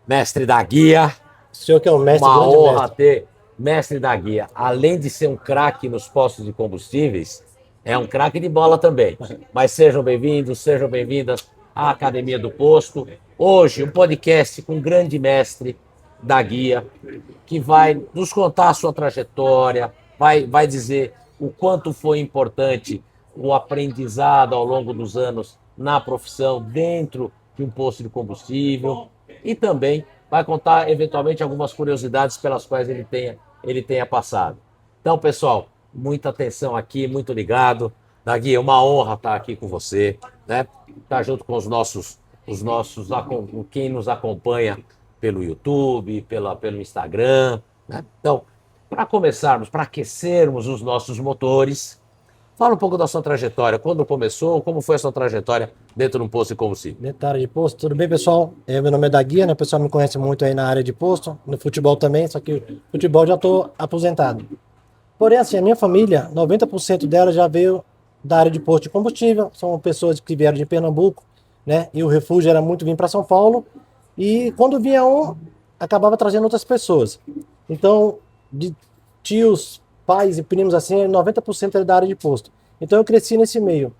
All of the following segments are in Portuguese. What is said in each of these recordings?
mestre da guia. O senhor que é o mestre, Uma grande honra mestre. ter mestre da guia. Além de ser um craque nos postos de combustíveis, é um craque de bola também. Mas sejam bem-vindos, sejam bem-vindas à Academia do Posto. Hoje, um podcast com um grande mestre da guia, que vai nos contar a sua trajetória, vai dizer o quanto foi importante o aprendizado ao longo dos anos na profissão, dentro de um posto de combustível, e também vai contar, eventualmente, algumas curiosidades pelas quais ele tenha passado. Então, pessoal, muita atenção aqui, muito ligado. Dagui, é uma honra estar aqui com você, né? Estar junto com quem nos acompanha pelo YouTube, pelo Instagram, né? Então, para começarmos, para aquecermos os nossos motores, fala um pouco da sua trajetória. Quando começou, como foi a sua trajetória dentro de um posto de combustível? Dentro da área de posto, tudo bem, pessoal? Meu nome é da Guia, né? O pessoal me conhece muito aí na área de posto, no futebol também, só que o futebol já estou aposentado. Porém, assim, a minha família, 90% dela já veio da área de posto de combustível, são pessoas que vieram de Pernambuco, né? E o refúgio era muito vir para São Paulo, e quando vinha um, acabava trazendo outras pessoas. Então, de tios, pais e primos assim, 90% era da área de posto. Então eu cresci nesse meio.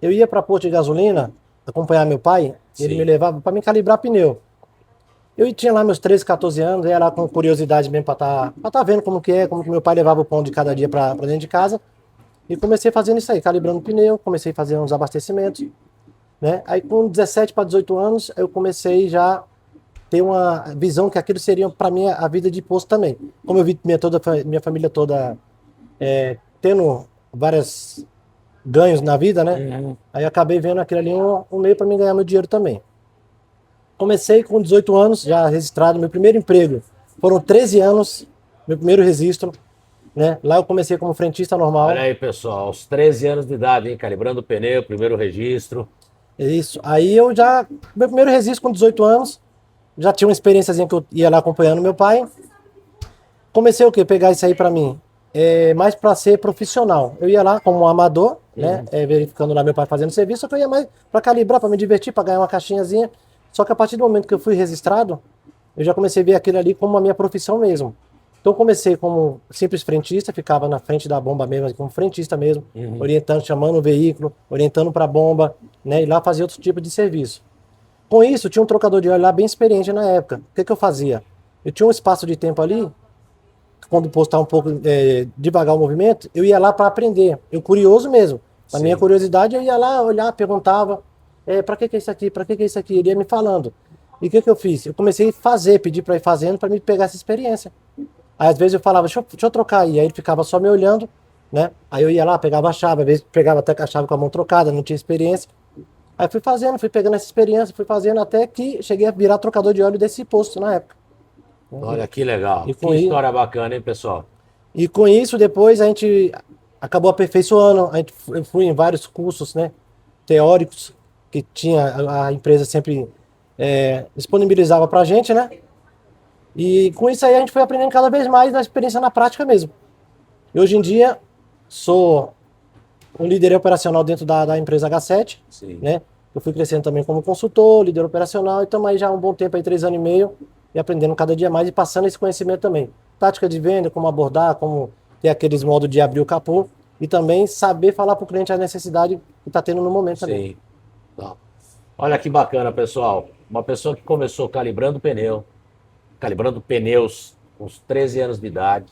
Eu ia para posto de gasolina, acompanhar meu pai, ele Sim. me levava para me calibrar pneu. Eu tinha lá meus 13, 14 anos, ia lá com curiosidade mesmo para tá vendo como que é, como que meu pai levava o pão de cada dia para dentro de casa. E comecei fazendo isso aí, calibrando pneu, comecei a fazer uns abastecimentos, né? Aí com 17 para 18 anos, eu comecei já a ter uma visão que aquilo seria para mim a vida de posto também. Como eu vi minha família toda tendo vários ganhos na vida, né? Aí eu acabei vendo aquilo ali um meio para mim ganhar meu dinheiro também. Comecei com 18 anos, já registrado, meu primeiro emprego. Foram 13 anos, meu primeiro registro, né? Lá eu comecei como frentista normal. Olha aí, pessoal, aos 13 anos de idade, hein? Calibrando o pneu, primeiro registro. Isso. Aí eu já, meu primeiro registro com 18 anos, já tinha uma experiênciazinha que eu ia lá acompanhando meu pai. Comecei o quê? Pegar isso aí pra mim. Mais pra ser profissional. Eu ia lá como um amador, né? Verificando lá meu pai fazendo serviço, só que eu ia mais pra calibrar, pra me divertir, pra ganhar uma caixinhazinha. Só que a partir do momento que eu fui registrado, eu já comecei a ver aquilo ali como a minha profissão mesmo. Então eu comecei como simples frentista, ficava na frente da bomba mesmo, como frentista mesmo, orientando, chamando o veículo, orientando pra bomba, né? E lá fazia outro tipo de serviço. Com isso, tinha um trocador de óleo lá bem experiente na época. O que que eu fazia? Eu tinha um espaço de tempo ali, quando o posto estava um pouco devagar o movimento, eu ia lá para aprender. Eu curioso mesmo. Na minha curiosidade, eu ia lá olhar, perguntava, para que é isso aqui? Para que é isso aqui? Ele ia me falando. E o que que eu fiz? Eu comecei a fazer, pedir para ir fazendo para me pegar essa experiência. Aí às vezes eu falava, deixa eu trocar aí. Aí ele ficava só me olhando, né? Aí eu ia lá, pegava a chave, às vezes pegava até a chave com a mão trocada, não tinha experiência. Aí fui fazendo, fui pegando essa experiência, fui fazendo até que cheguei a virar trocador de óleo desse posto na época. Olha que legal. E Que com, i- história bacana, hein, pessoal? e com isso, depois a gente acabou aperfeiçoando. Eu fui em vários cursos, né, teóricos que tinha a empresa sempre disponibilizava pra gente, né? E com isso aí a gente foi aprendendo cada vez mais na experiência na prática mesmo. E hoje em dia sou um líder operacional dentro da empresa H7, Sim. né? Eu fui crescendo também como consultor, líder operacional, e estamos aí já há um bom tempo, aí 3 anos e meio, e aprendendo cada dia mais e passando esse conhecimento também. Tática de venda, como abordar, como ter aqueles modos de abrir o capô, e também saber falar para o cliente a necessidade que está tendo no momento também. Sim. Tá. Olha que bacana, pessoal. Uma pessoa que começou calibrando pneus com uns 13 anos de idade,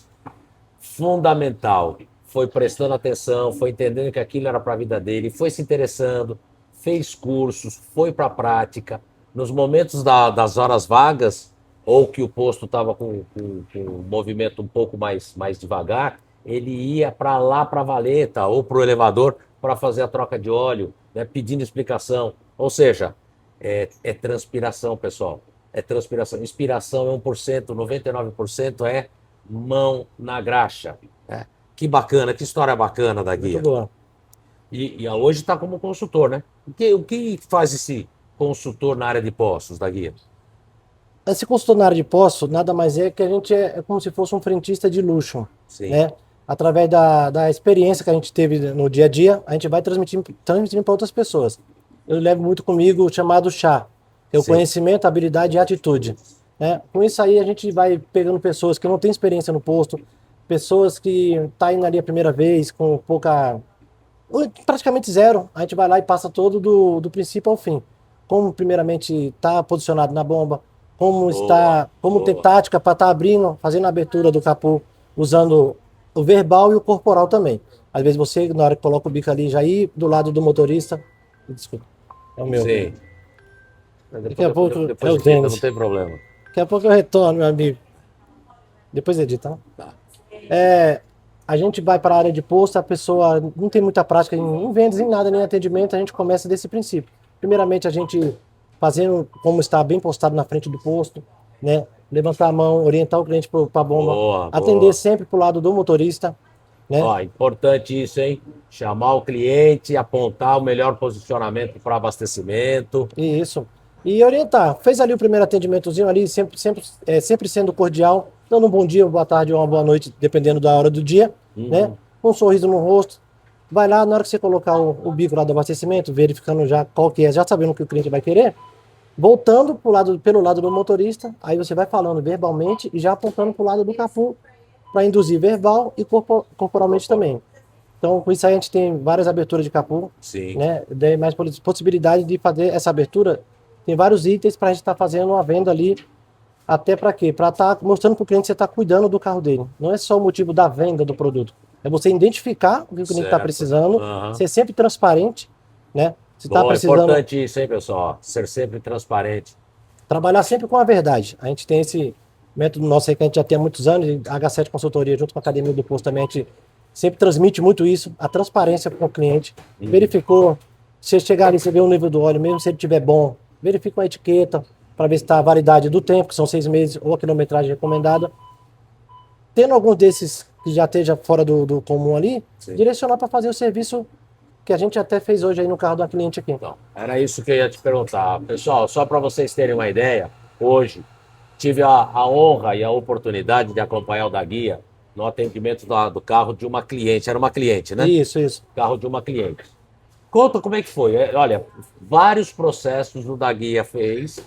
fundamental. Foi prestando atenção, foi entendendo que aquilo era para a vida dele, foi se interessando, fez cursos, foi para a prática. Nos momentos das horas vagas, ou que o posto estava com um movimento um pouco mais devagar, ele ia para lá, para a valeta, ou para o elevador, para fazer a troca de óleo, né, pedindo explicação. Ou seja, é transpiração, pessoal. É transpiração. Inspiração é 1%, 99% é mão na graxa. Né? Que bacana, que história bacana da guia. Muito boa. E hoje está como consultor, né? O que faz esse consultor na área de postos da guia? Esse consultor na área de posto nada mais é que a gente é como se fosse um frentista de luxo, Sim. né? Através da experiência que a gente teve no dia a dia, a gente vai transmitindo para outras pessoas. Eu levo muito comigo o chamado chá, que é o Sim. conhecimento, habilidade e atitude. né? Com isso aí a gente vai pegando pessoas que não têm experiência no posto, pessoas que tá indo ali a primeira vez com pouca, praticamente zero. A gente vai lá e passa todo do princípio ao fim. Como primeiramente está posicionado na bomba, como Boa, está, como ter boa. tática para estar abrindo, fazendo a abertura do capô, usando o verbal e o corporal também. Às vezes você, na hora que coloca o bico ali, já ir do lado do motorista. Desculpa, é o meu. Sim. Mas Daqui a pouco é depois o edita, não Denis. tem problema. Daqui a pouco eu retorno, meu amigo. Depois edita, tá? Tá. A gente vai para a área de posto, a pessoa não tem muita prática em vendas, em nada, nem em atendimento, a gente começa desse princípio. Primeiramente, a gente fazendo como está bem postado na frente do posto, né? Levantar a mão, orientar o cliente para a bomba, Boa, atender boa. sempre para o lado do motorista, né? Ó, importante isso, hein? Chamar o cliente, apontar o melhor posicionamento para abastecimento. E isso. E orientar. Fez ali o primeiro atendimentozinho ali, sempre sendo cordial, dando um bom dia, uma boa tarde ou uma boa noite, dependendo da hora do dia, né? Uhum. Com um sorriso no rosto. Vai lá, na hora que você colocar o bico lá do abastecimento, verificando já qual que é, já sabendo o que o cliente vai querer, voltando pelo lado do motorista, aí você vai falando verbalmente e já apontando para o lado do capô para induzir verbal e corporalmente também. Então, com isso aí a gente tem várias aberturas de capô, Sim. né? Tem mais possibilidade de fazer essa abertura. Tem vários itens para a gente estar fazendo uma venda ali. Até para quê? Para estar mostrando para o cliente que você está cuidando do carro dele. Não é só o motivo da venda do produto. É você identificar o que o cliente está Certo. precisando, Aham. ser sempre transparente, né? Se está Boa, precisando, importante isso, hein, pessoal? Ser sempre transparente. trabalhar sempre com a verdade. A gente tem esse método nosso aí que a gente já tem há muitos anos, e a H7 Consultoria, junto com a Academia do Posto também, a gente sempre transmite muito isso, a transparência com o cliente. Verificou, se chegar ali, você vê o nível do óleo, mesmo se ele estiver bom, verifica a etiqueta para ver se está a validade do tempo, que são 6 meses, ou a quilometragem recomendada. Tendo algum desses que já esteja fora do comum ali, Sim. direcionar para fazer o serviço que a gente até fez hoje aí no carro da cliente aqui. Então, era isso que eu ia te perguntar. Pessoal, só para vocês terem uma ideia, hoje tive a honra e a oportunidade de acompanhar o da guia no atendimento do carro de uma cliente. Era uma cliente, né? Isso. Carro de uma cliente. Conta como é que foi. Olha, vários processos o da guia fez.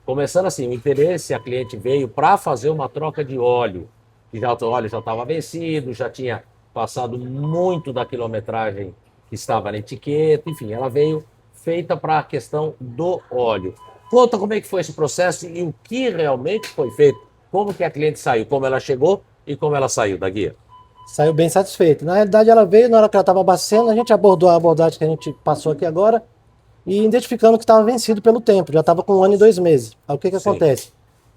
Começando assim, o interesse, a cliente veio para fazer uma troca de óleo, que já, o óleo já estava vencido, já tinha passado muito da quilometragem que estava na etiqueta, enfim, ela veio feita para a questão do óleo. Conta como é que foi esse processo e o que realmente foi feito. Como que a cliente saiu, como ela chegou e como ela saiu da guia. Saiu bem satisfeita. Na realidade, ela veio, na hora que ela estava abastecendo, a gente abordou a abordagem que a gente passou aqui agora e identificando que estava vencido pelo tempo, já estava com 1 ano e 2 meses. Aí o que Sim. acontece?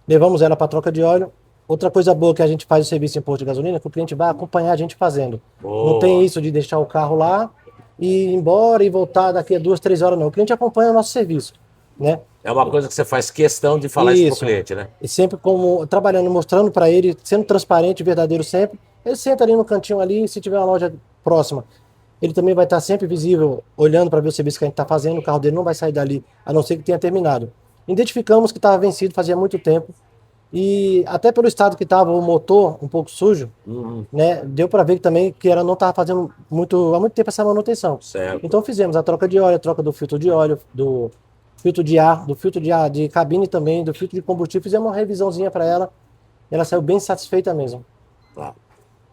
Levamos ela para troca de óleo. Outra coisa boa que a gente faz o serviço em posto de gasolina é que o cliente vai acompanhar a gente fazendo. Não tem Boa. isso de deixar o carro lá e ir embora e voltar daqui a 2, 3 horas, não. O cliente acompanha o nosso serviço, né? É uma coisa que você faz questão de falar isso para o Isso. cliente, né? E sempre como trabalhando, mostrando para ele, sendo transparente, verdadeiro sempre. Ele senta ali no cantinho ali, se tiver uma loja próxima, ele também vai estar sempre visível, olhando para ver o serviço que a gente está fazendo. O carro dele não vai sair dali, a não ser que tenha terminado. Identificamos que estava vencido fazia muito tempo e até pelo estado que estava o motor um pouco sujo, Uhum. né? Deu para ver que também que ela não estava fazendo há muito tempo essa manutenção. Certo. Então fizemos a troca de óleo, a troca do filtro de óleo, do filtro de ar, do filtro de ar de cabine também, do filtro de combustível. Fizemos uma revisãozinha para ela. E ela saiu bem satisfeita mesmo. Tá.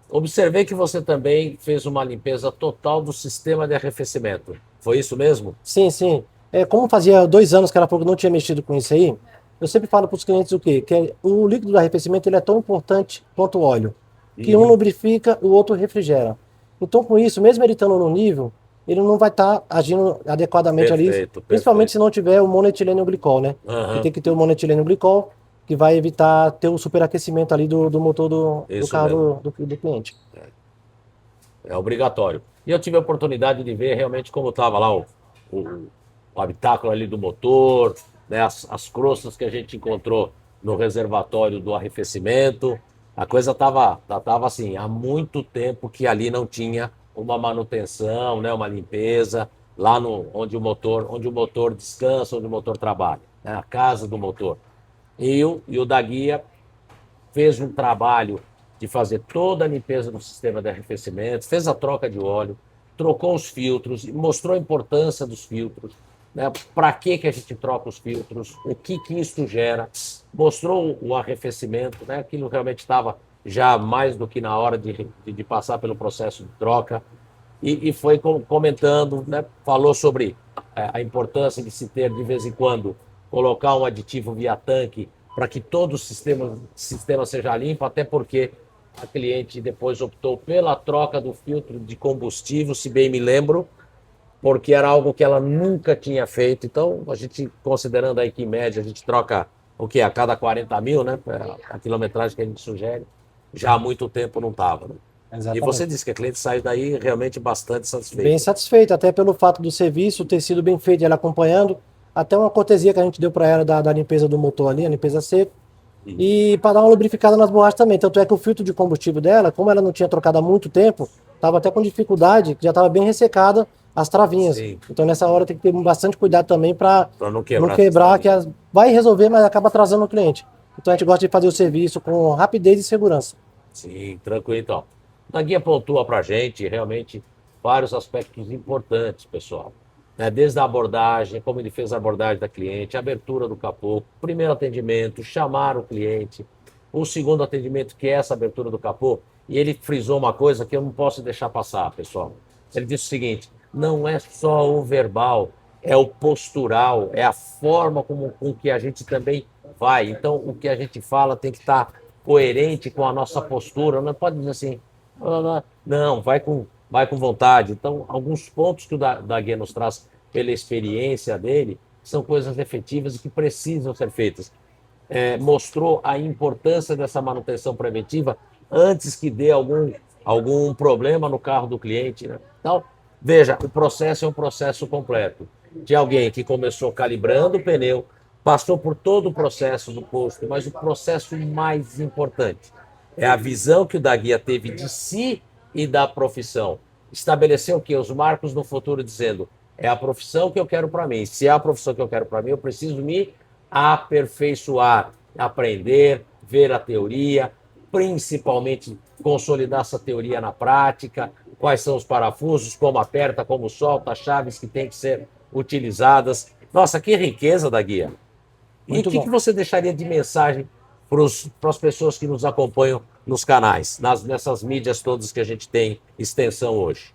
Observei que você também fez uma limpeza total do sistema de arrefecimento. Foi isso mesmo? Sim. Como fazia 2 anos que ela falou que não tinha mexido com isso aí, eu sempre falo para os clientes o quê? Que o líquido do arrefecimento ele é tão importante quanto o óleo. Que um lubrifica, o outro refrigera. Então, com isso, mesmo ele estando no nível, ele não vai estar agindo adequadamente ali. Perfeito, Principalmente perfeito. se não tiver o monoetileno glicol, né? Aham. Que tem que ter o monoetileno glicol, que vai evitar ter o superaquecimento ali do motor do Isso carro do cliente. É obrigatório. E eu tive a oportunidade de ver realmente como estava lá o, o habitáculo ali do motor, né, as crostas que a gente encontrou no reservatório do arrefecimento. A coisa tava assim, há muito tempo que ali não tinha uma manutenção, né, uma limpeza, lá no, onde o motor descansa, onde o motor trabalha, né, a casa do motor. E o da guia fez um trabalho de fazer toda a limpeza do sistema de arrefecimento, fez a troca de óleo, trocou os filtros, mostrou a importância dos filtros, né? Para que a gente troca os filtros, o que isso gera, mostrou o arrefecimento, né? Aquilo realmente estava já mais do que na hora de passar pelo processo de troca, e foi comentando, né? Falou sobre a importância de se ter, de vez em quando, colocar um aditivo via tanque para que todo o sistema seja limpo, até porque a cliente depois optou pela troca do filtro de combustível, se bem me lembro, porque era algo que ela nunca tinha feito. Então, a gente, considerando aí que em média a gente troca o que? A cada 40 mil, né? A quilometragem que a gente sugere, já há muito tempo não estava. Né? E Exatamente. você disse que a cliente saiu daí realmente bastante Bem satisfeita. satisfeita, até pelo fato do serviço ter sido bem feito, ela acompanhando, até uma cortesia que a gente deu para ela da limpeza do motor ali, a limpeza seca, e para dar uma lubrificada nas borrachas também. Tanto é que o filtro de combustível dela, como ela não tinha trocado há muito tempo, estava até com dificuldade, já estava bem ressecada as travinhas. Sim. Então nessa hora tem que ter bastante cuidado também para Para não não quebrar. quebrar, que vai resolver, mas acaba atrasando o cliente. Então a gente gosta de fazer o serviço com rapidez e segurança. Sim, tranquilo então. A guia pontua para a gente realmente vários aspectos importantes, pessoal. Né? Desde a abordagem, como ele fez a abordagem da cliente, a abertura do capô, primeiro atendimento, chamar o cliente, o segundo atendimento, que é essa abertura do capô, e ele frisou uma coisa que eu não posso deixar passar, pessoal. Ele disse o seguinte: não é só o verbal, é o postural, é a forma com que a gente também vai. Então, o que a gente fala tem que estar coerente com a nossa postura. Não pode dizer assim, não, vai com vontade. Então, alguns pontos que o Daguia nos traz pela experiência dele são coisas efetivas e que precisam ser feitas. Mostrou a importância dessa manutenção preventiva antes que dê algum problema no carro do cliente. Né? Então, veja, o processo é um processo completo. De alguém que começou calibrando o pneu, passou por todo o processo do posto, mas o processo mais importante é a visão que o Daguia teve de si e da profissão. Estabeleceu o que? Os marcos no futuro, dizendo: é a profissão que eu quero para mim. Se é a profissão que eu quero para mim, eu preciso me aperfeiçoar, aprender, ver a teoria, principalmente consolidar essa teoria na prática, quais são os parafusos, como aperta, como solta, as chaves que têm que ser utilizadas. Nossa, que riqueza da guia! E o Muito que bom. você deixaria de mensagem para as pessoas que nos acompanham nos canais, nessas mídias todas que a gente tem extensão hoje?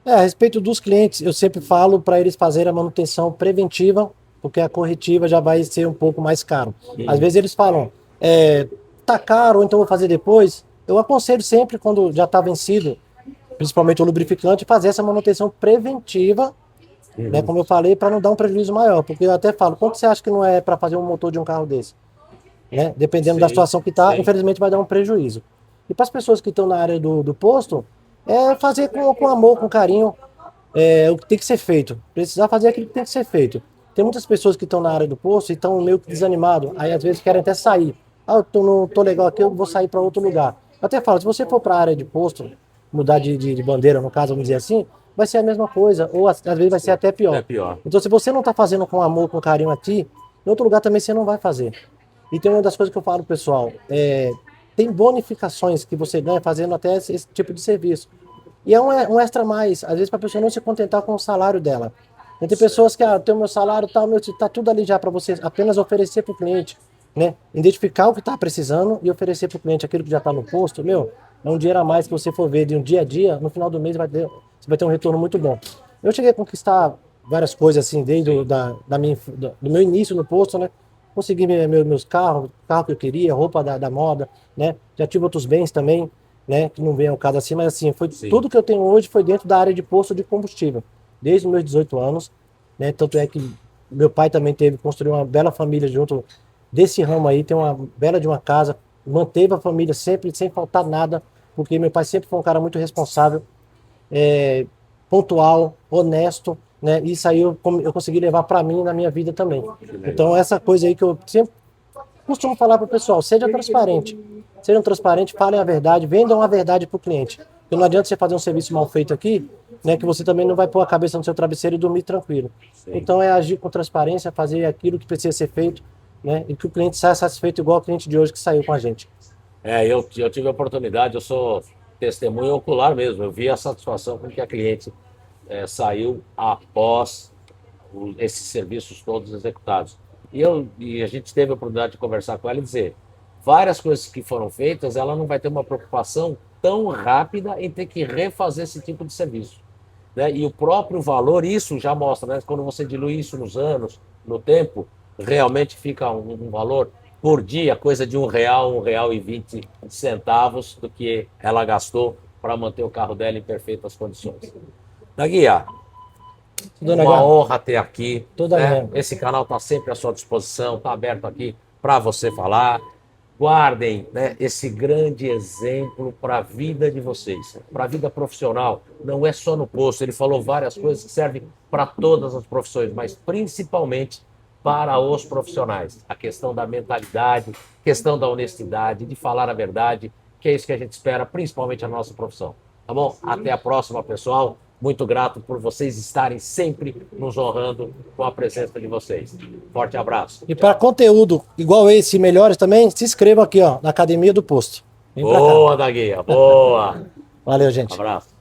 A respeito dos clientes, eu sempre falo para eles fazerem a manutenção preventiva, porque a corretiva já vai ser um pouco mais caro. Às vezes eles falam, tá caro, ou então vou fazer depois. Eu aconselho sempre, quando já está vencido, principalmente o lubrificante, fazer essa manutenção preventiva, né, como eu falei, para não dar um prejuízo maior. Porque eu até falo, quanto você acha que não é para fazer um motor de um carro desse? Né? Dependendo da situação que está, infelizmente vai dar um prejuízo. E para as pessoas que estão na área do posto, fazer com amor, com carinho, o que tem que ser feito. Precisar fazer aquilo que tem que ser feito. Tem muitas pessoas que estão na área do posto e estão meio que desanimados, aí às vezes querem até sair. Ah, não tô legal aqui, eu vou sair para outro lugar. Eu até falo, se você for para a área de posto, mudar de bandeira, no caso, vamos dizer assim, vai ser a mesma coisa, ou às vezes vai ser até pior. Então, se você não está fazendo com amor, com carinho aqui, em outro lugar também você não vai fazer. E tem uma das coisas que eu falo, pessoal, tem bonificações que você ganha fazendo até esse tipo de serviço. E é um extra a mais, às vezes para a pessoa não se contentar com o salário dela. E tem pessoas que, tem o meu salário, tá tudo ali já para você apenas oferecer para o cliente, né? Identificar o que está precisando e oferecer para o cliente aquilo que já está no posto, é um dinheiro a mais que você for ver de um dia a dia, no final do mês você vai ter um retorno muito bom. Eu cheguei a conquistar várias coisas assim, desde do meu início no posto, né? Consegui meus carros, carro que eu queria, roupa da moda, né? Já tive outros bens também, né? Que não vem ao caso assim, mas assim, tudo que eu tenho hoje foi dentro da área de posto de combustível, desde os meus 18 anos, né? Tanto é que meu pai também teve, construiu uma bela família junto desse ramo aí, tem uma bela de uma casa, manteve a família sempre, sem faltar nada, porque meu pai sempre foi um cara muito responsável, pontual, honesto, né? Isso aí eu consegui levar para mim na minha vida também. Então essa coisa aí que eu sempre costumo falar para o pessoal, seja transparente. Sejam transparentes, falem a verdade, vendam a verdade para o cliente. Porque não adianta você fazer um serviço mal feito aqui, né, que você também não vai pôr a cabeça no seu travesseiro e dormir tranquilo. Então é agir com transparência, fazer aquilo que precisa ser feito, né, e que o cliente saia satisfeito igual o cliente de hoje que saiu com a gente. Eu tive a oportunidade, eu sou testemunho ocular mesmo, eu vi a satisfação com que a cliente saiu após esses serviços todos executados. E a gente teve a oportunidade de conversar com ela e dizer, várias coisas que foram feitas, ela não vai ter uma preocupação tão rápida em ter que refazer esse tipo de serviço. Né? E o próprio valor, isso já mostra, né? Quando você dilui isso nos anos, no tempo, realmente fica um valor por dia, coisa de R$ 1,20 do que ela gastou para manter o carro dela em perfeitas condições. Naguia, Dona uma Gá, honra ter aqui. toda Né? minha. Esse canal está sempre à sua disposição, está aberto aqui para você falar. Guardem, né, esse grande exemplo para a vida de vocês, para a vida profissional. Não é só no posto, ele falou várias coisas que servem para todas as profissões, mas principalmente para os profissionais. A questão da mentalidade, questão da honestidade, de falar a verdade, que é isso que a gente espera, principalmente a nossa profissão. Tá bom? Até a próxima, pessoal. Muito grato por vocês estarem sempre nos honrando com a presença de vocês. Forte abraço. E para conteúdo igual esse e melhores também, se inscreva aqui, ó, na Academia do Posto. Vem pra cá. Boa, Daguia. Boa. Valeu, gente. Abraço.